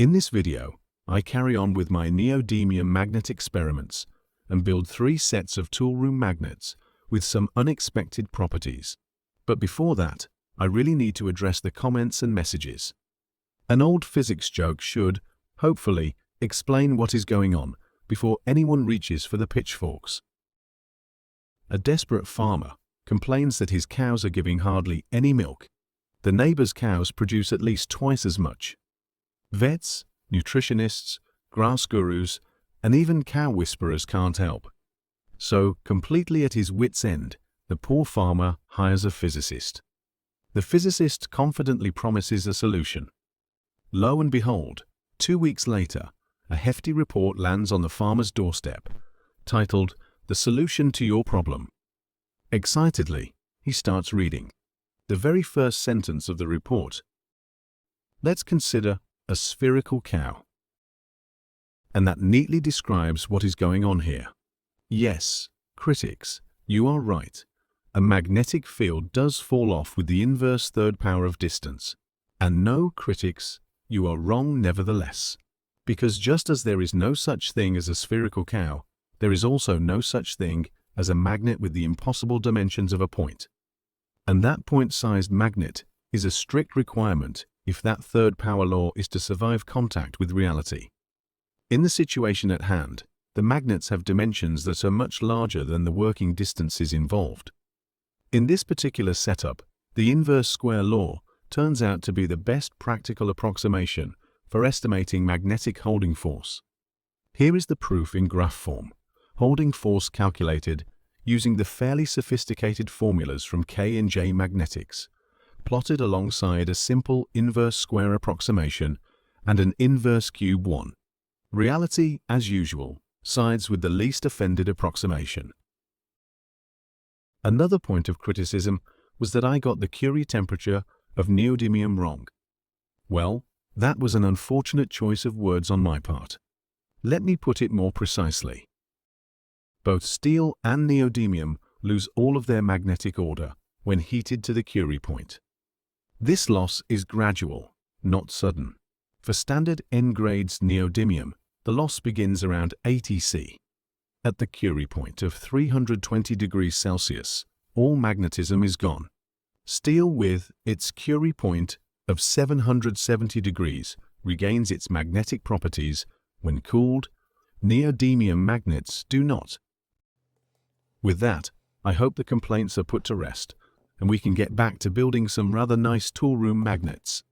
In this video, I carry on with my neodymium magnet experiments and build 3 sets of toolroom magnets with some unexpected properties. But before that, I really need to address the comments and messages. An old physics joke should, hopefully, explain what is going on before anyone reaches for the pitchforks. A desperate farmer complains that his cows are giving hardly any milk. The neighbor's cows produce at least twice as much. Vets, nutritionists, grass gurus, and even cow whisperers can't help. So, completely at his wit's end, the poor farmer hires a physicist. The physicist confidently promises a solution. Lo and behold, 2 weeks later, a hefty report lands on the farmer's doorstep, titled, "The Solution to Your Problem." Excitedly, he starts reading. The very first sentence of the report. Let's consider a spherical cow. And that neatly describes what is going on here. Yes, critics, you are right. A magnetic field does fall off with the inverse third power of distance. And no, critics, you are wrong nevertheless. Because just as there is no such thing as a spherical cow, there is also no such thing as a magnet with the impossible dimensions of a point. And that point-sized magnet is a strict requirement if that third power law is to survive contact with reality. In the situation at hand, the magnets have dimensions that are much larger than the working distances involved. In this particular setup, the inverse square law turns out to be the best practical approximation for estimating magnetic holding force. Here is the proof in graph form, holding force calculated using the fairly sophisticated formulas from K and J magnetics, plotted alongside a simple inverse square approximation and an inverse cube one. Reality, as usual, sides with the least offended approximation. Another point of criticism was that I got the Curie temperature of neodymium wrong. Well, that was an unfortunate choice of words on my part. Let me put it more precisely. Both steel and neodymium lose all of their magnetic order when heated to the Curie point. This loss is gradual, not sudden. For standard N-grades neodymium, the loss begins around 80 C. At the Curie point of 320 degrees Celsius, all magnetism is gone. Steel with its Curie point of 770 degrees regains its magnetic properties when cooled. Neodymium magnets do not. With that, I hope the complaints are put to rest, and we can get back to building some rather nice toolroom magnets.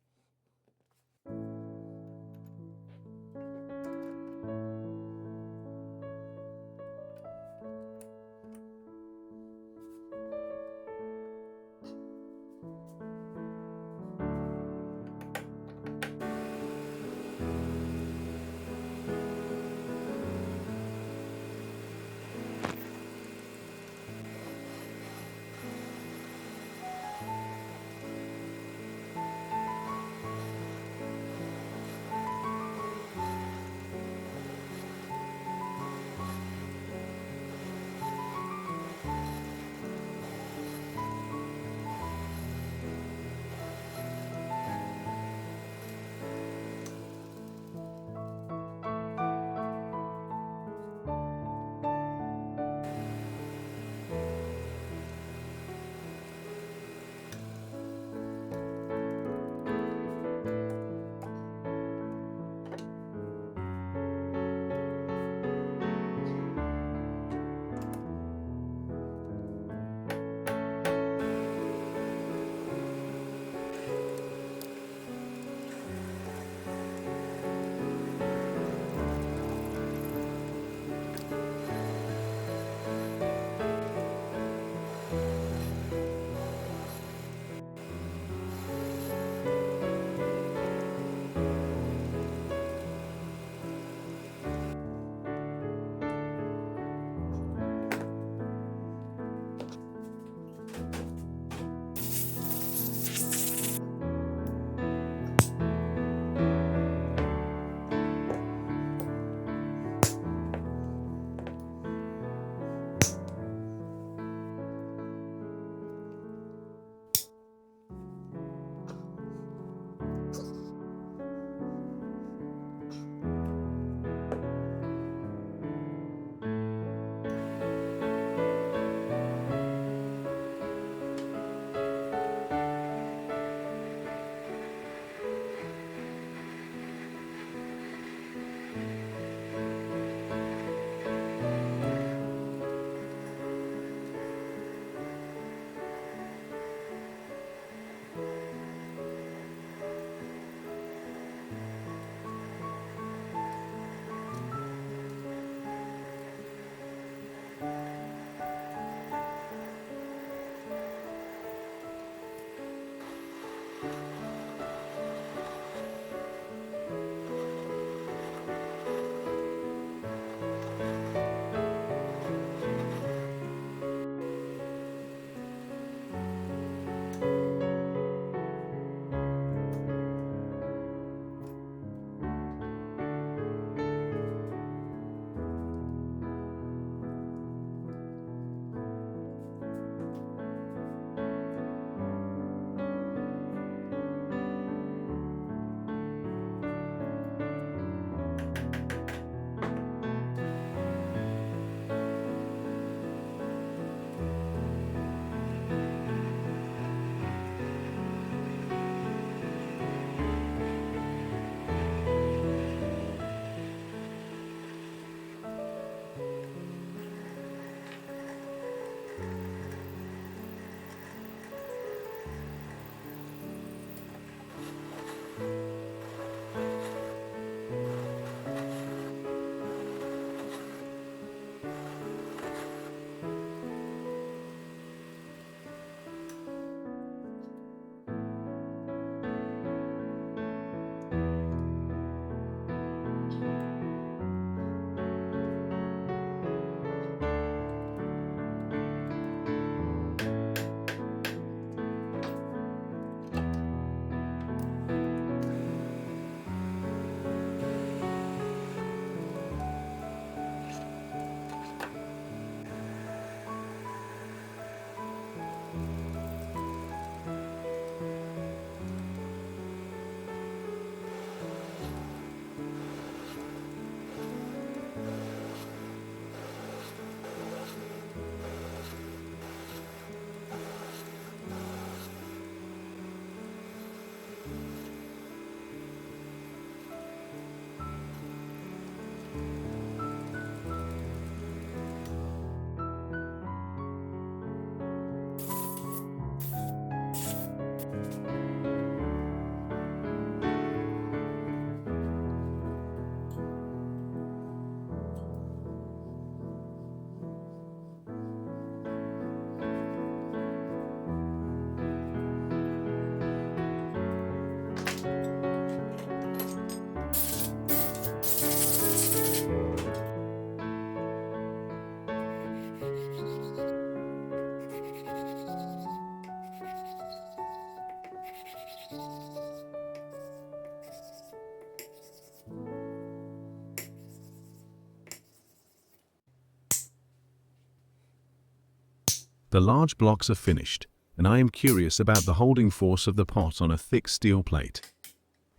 The large blocks are finished, and I am curious about the holding force of the pot on a thick steel plate.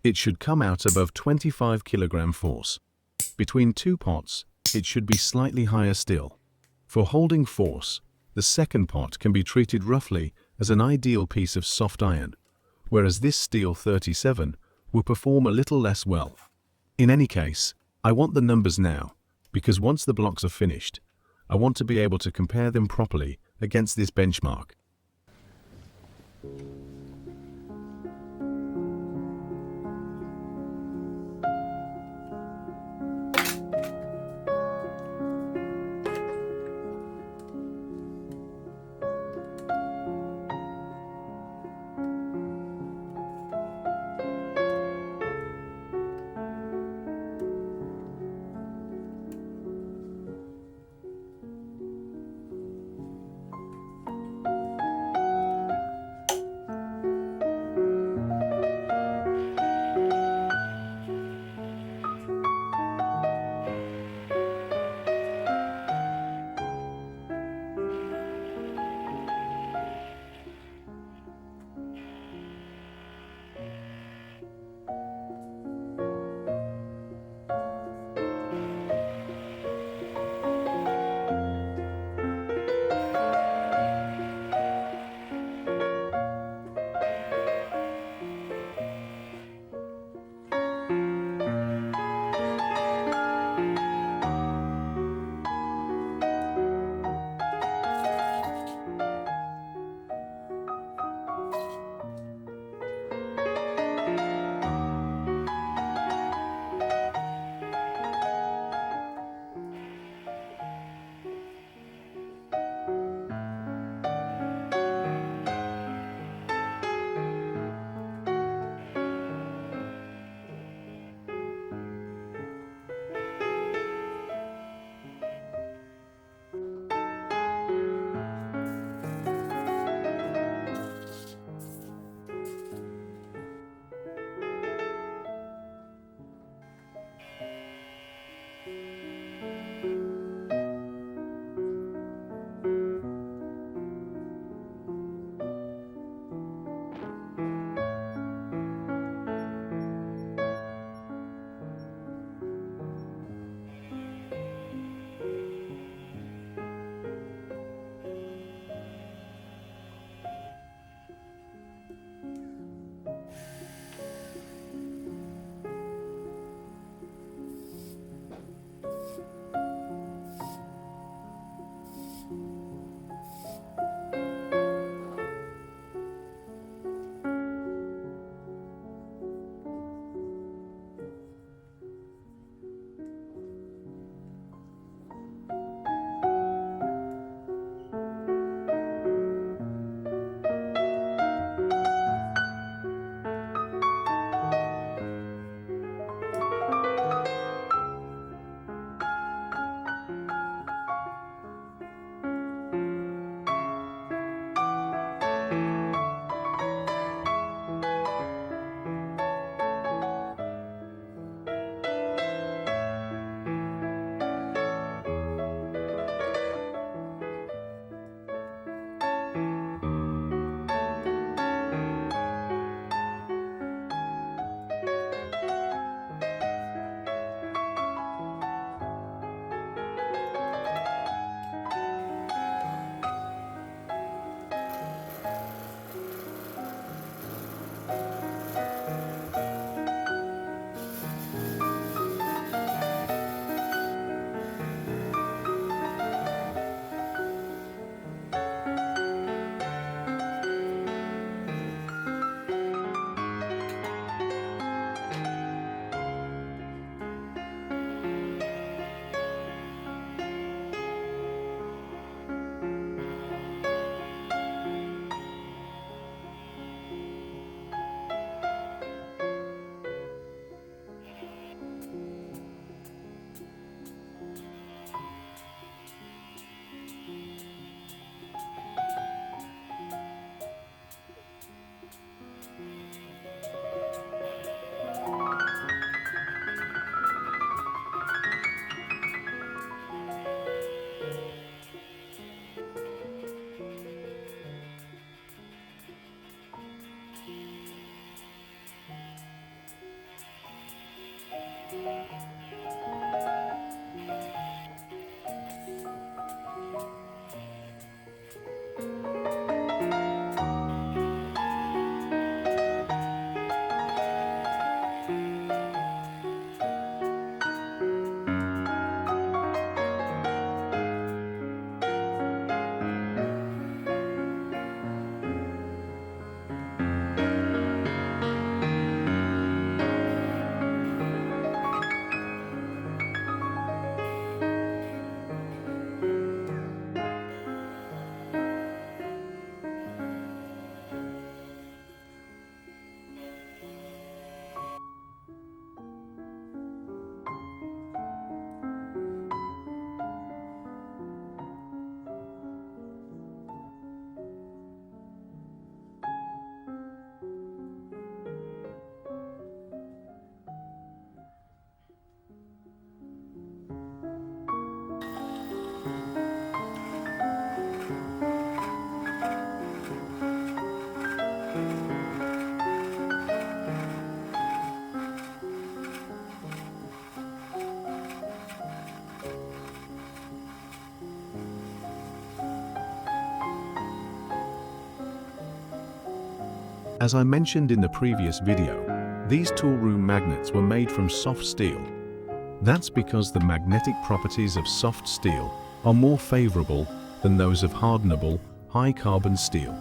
It should come out above 25 kilogram force. Between two pots, it should be slightly higher still. For holding force, the second pot can be treated roughly as an ideal piece of soft iron, whereas this steel 37 will perform a little less well. In any case, I want the numbers now, because once the blocks are finished, I want to be able to compare them properly against this benchmark. As I mentioned in the previous video, these tool room magnets were made from soft steel. That's because the magnetic properties of soft steel are more favorable than those of hardenable, high-carbon steel.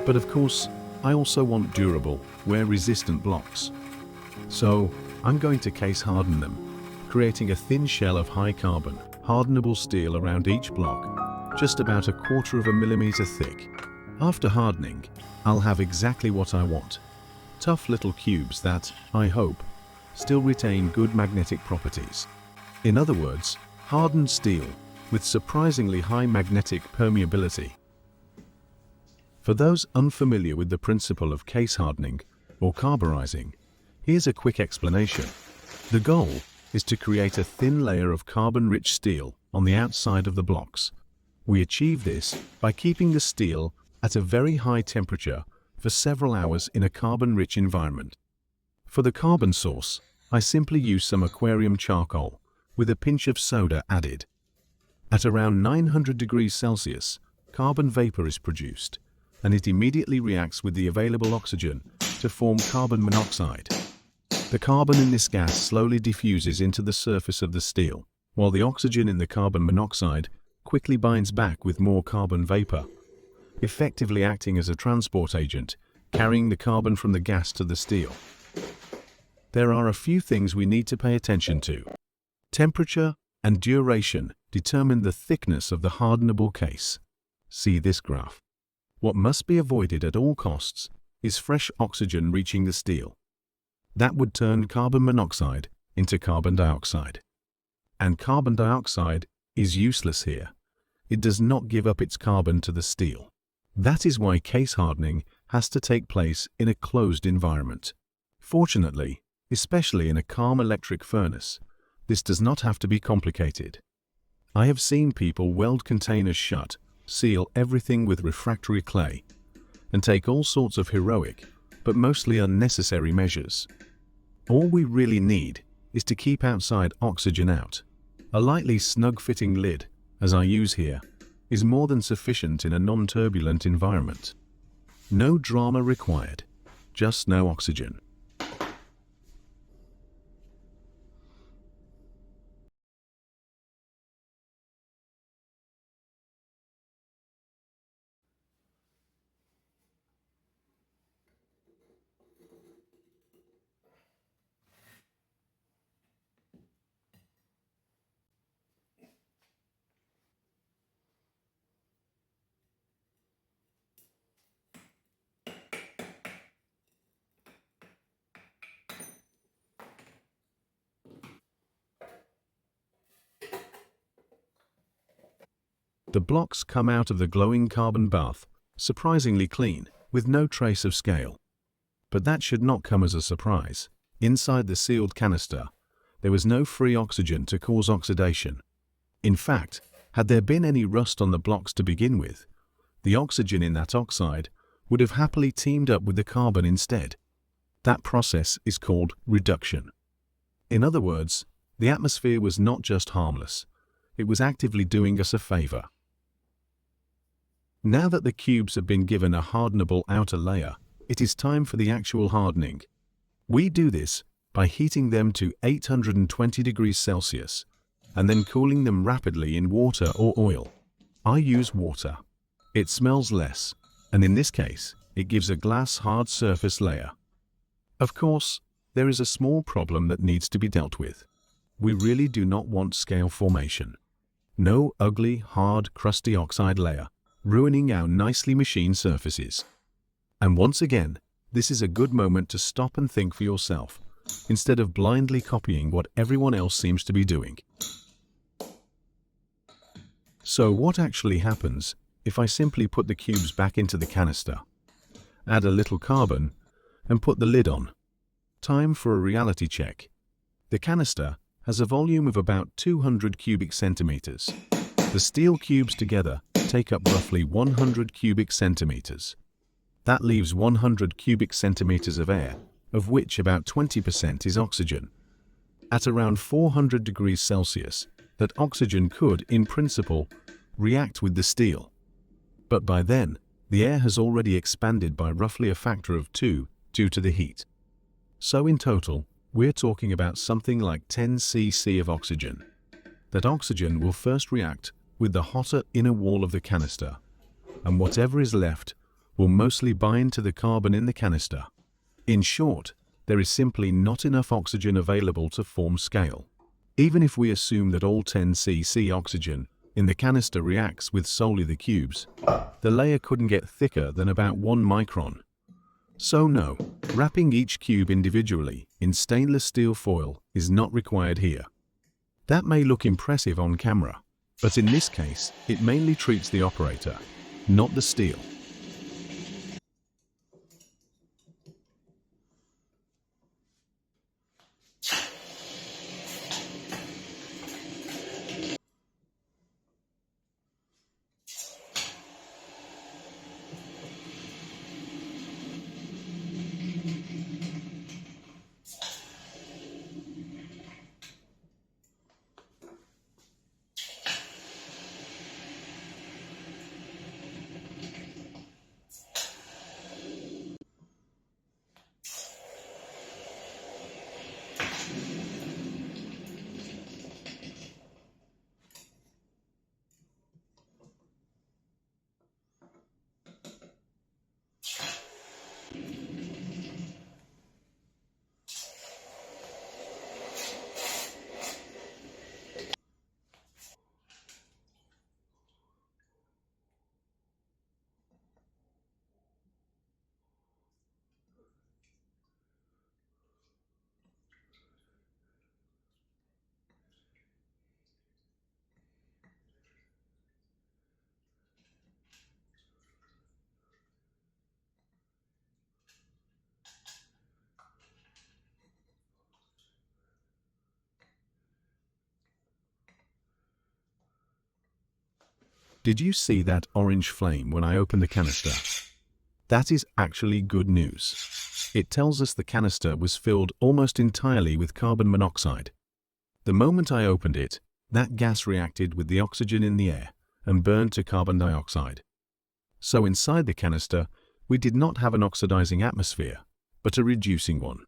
But of course, I also want durable, wear-resistant blocks. So, I'm going to case harden them, creating a thin shell of high-carbon, hardenable steel around each block, just about 1/4 millimeter thick. After hardening, I'll have exactly what I want. Tough little cubes that, I hope, still retain good magnetic properties. In other words, hardened steel with surprisingly high magnetic permeability. For those unfamiliar with the principle of case hardening or carburizing, here's a quick explanation. The goal is to create a thin layer of carbon-rich steel on the outside of the blocks. We achieve this by keeping the steel at a very high temperature for several hours in a carbon-rich environment. For the carbon source, I simply use some aquarium charcoal with a pinch of soda added. At around 900 degrees Celsius, carbon vapor is produced, and it immediately reacts with the available oxygen to form carbon monoxide. The carbon in this gas slowly diffuses into the surface of the steel, while the oxygen in the carbon monoxide quickly binds back with more carbon vapor, effectively acting as a transport agent, carrying the carbon from the gas to the steel. There are a few things we need to pay attention to. Temperature and duration determine the thickness of the hardenable case. See this graph. What must be avoided at all costs is fresh oxygen reaching the steel. That would turn carbon monoxide into carbon dioxide. And carbon dioxide is useless here. It does not give up its carbon to the steel. That is why case hardening has to take place in a closed environment. Fortunately, especially in a calm electric furnace, this does not have to be complicated. I have seen people weld containers shut, seal everything with refractory clay, and take all sorts of heroic, but mostly unnecessary measures. All we really need is to keep outside oxygen out. A lightly snug-fitting lid, as I use here, is more than sufficient in a non-turbulent environment. No drama required, just no oxygen. The blocks come out of the glowing carbon bath, surprisingly clean, with no trace of scale. But that should not come as a surprise. Inside the sealed canister, there was no free oxygen to cause oxidation. In fact, had there been any rust on the blocks to begin with, the oxygen in that oxide would have happily teamed up with the carbon instead. That process is called reduction. In other words, the atmosphere was not just harmless, it was actively doing us a favor. Now that the cubes have been given a hardenable outer layer, it is time for the actual hardening. We do this by heating them to 820 degrees Celsius and then cooling them rapidly in water or oil. I use water. It smells less, and in this case, it gives a glass hard surface layer. Of course, there is a small problem that needs to be dealt with. We really do not want scale formation. No ugly, hard, crusty oxide layer, ruining our nicely machined surfaces. And once again, this is a good moment to stop and think for yourself, instead of blindly copying what everyone else seems to be doing. So what actually happens if I simply put the cubes back into the canister, add a little carbon, and put the lid on? Time for a reality check. The canister has a volume of about 200 cubic centimeters. The steel cubes together take up roughly 100 cubic centimeters. That leaves 100 cubic centimeters of air, of which about 20% is oxygen. At around 400 degrees Celsius, that oxygen could, in principle, react with the steel. But by then, the air has already expanded by roughly a factor of 2 due to the heat. So in total, we're talking about something like 10 cc of oxygen. That oxygen will first react with the hotter inner wall of the canister, and whatever is left will mostly bind to the carbon in the canister. In short, there is simply not enough oxygen available to form scale. Even if we assume that all 10 cc oxygen in the canister reacts with solely the cubes, the layer couldn't get thicker than about 1 micron. So no, wrapping each cube individually in stainless steel foil is not required here. That may look impressive on camera, but in this case, it mainly treats the operator, not the steel. Did you see that orange flame when I opened the canister? That is actually good news. It tells us the canister was filled almost entirely with carbon monoxide. The moment I opened it, that gas reacted with the oxygen in the air and burned to carbon dioxide. So inside the canister, we did not have an oxidizing atmosphere, but a reducing one.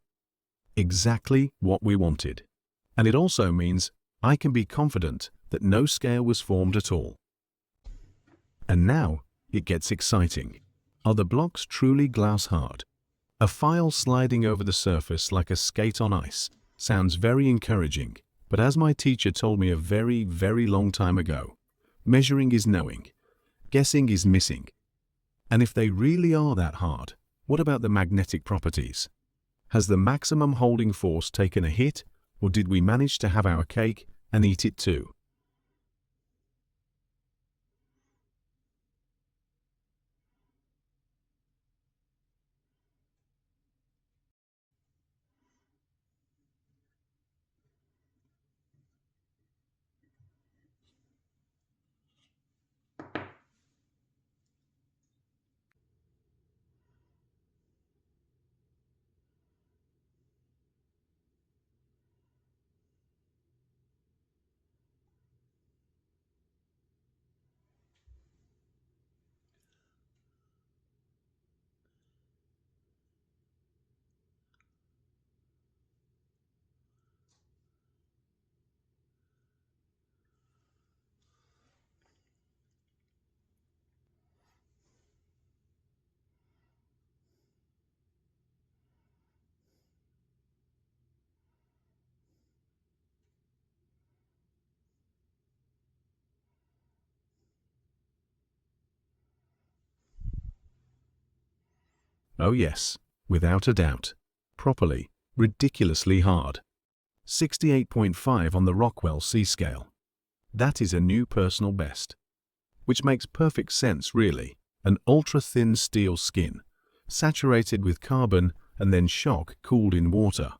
Exactly what we wanted. And it also means I can be confident that no scale was formed at all. And now it gets exciting. Are the blocks truly glass hard? A file sliding over the surface like a skate on ice sounds very encouraging, but as my teacher told me a very, very long time ago, measuring is knowing, guessing is missing. And if they really are that hard, what about the magnetic properties? Has the maximum holding force taken a hit, or did we manage to have our cake and eat it too? Oh yes, without a doubt. Properly, ridiculously hard. 68.5 on the Rockwell C scale. That is a new personal best. Which makes perfect sense really. An ultra-thin steel skin, saturated with carbon and then shock cooled in water.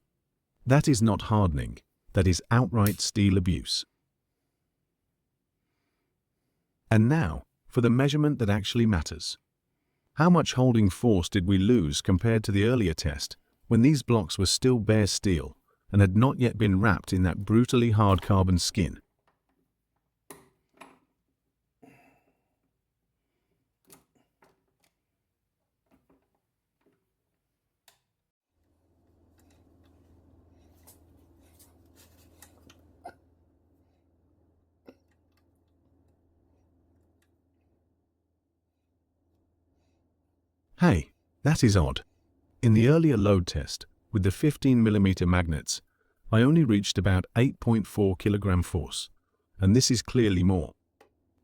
That is not hardening, that is outright steel abuse. And now, for the measurement that actually matters. How much holding force did we lose compared to the earlier test, when these blocks were still bare steel and had not yet been wrapped in that brutally hard carbon skin? Hey, that is odd. In the earlier load test, with the 15mm magnets, I only reached about 8.4 kg force, and this is clearly more.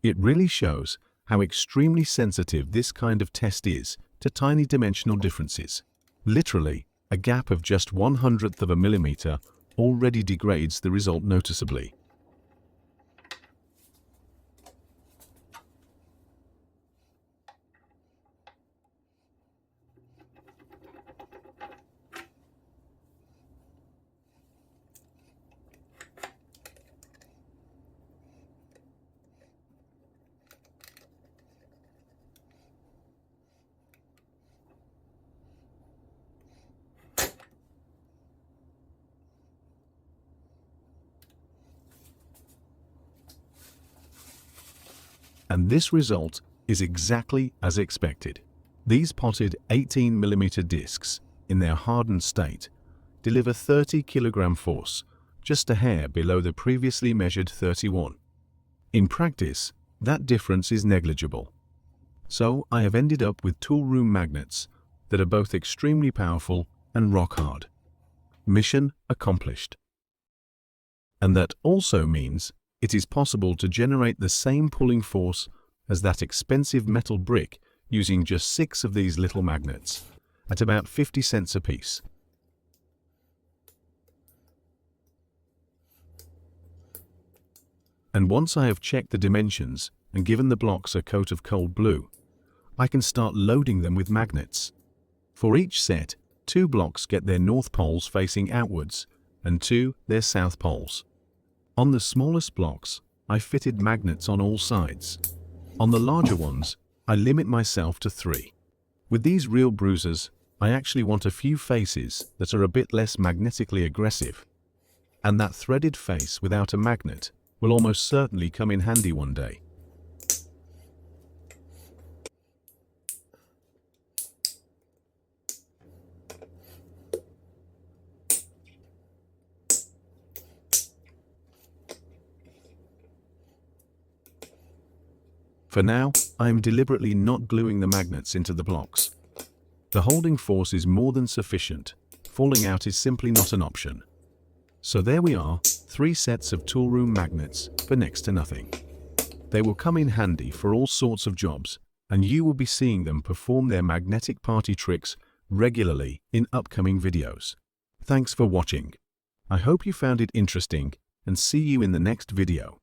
It really shows how extremely sensitive this kind of test is to tiny dimensional differences. Literally, a gap of just 1/100th of a millimeter already degrades the result noticeably. And this result is exactly as expected. These potted 18mm discs, in their hardened state, deliver 30 kg force, just a hair below the previously measured 31. In practice, that difference is negligible. So I have ended up with toolroom magnets that are both extremely powerful and rock hard. Mission accomplished. And that also means it is possible to generate the same pulling force as that expensive metal brick using just 6 of these little magnets, at about 50 cents a piece. And once I have checked the dimensions and given the blocks a coat of cold blue, I can start loading them with magnets. For each set, 2 blocks get their north poles facing outwards and 2 their south poles. On the smallest blocks, I fitted magnets on all sides. On the larger ones, I limit myself to 3. With these real bruisers, I actually want a few faces that are a bit less magnetically aggressive. And that threaded face without a magnet will almost certainly come in handy one day. For now, I am deliberately not gluing the magnets into the blocks. The holding force is more than sufficient. Falling out is simply not an option. So there we are, 3 sets of toolroom magnets for next to nothing. They will come in handy for all sorts of jobs, and you will be seeing them perform their magnetic party tricks regularly in upcoming videos. Thanks for watching. I hope you found it interesting, and see you in the next video.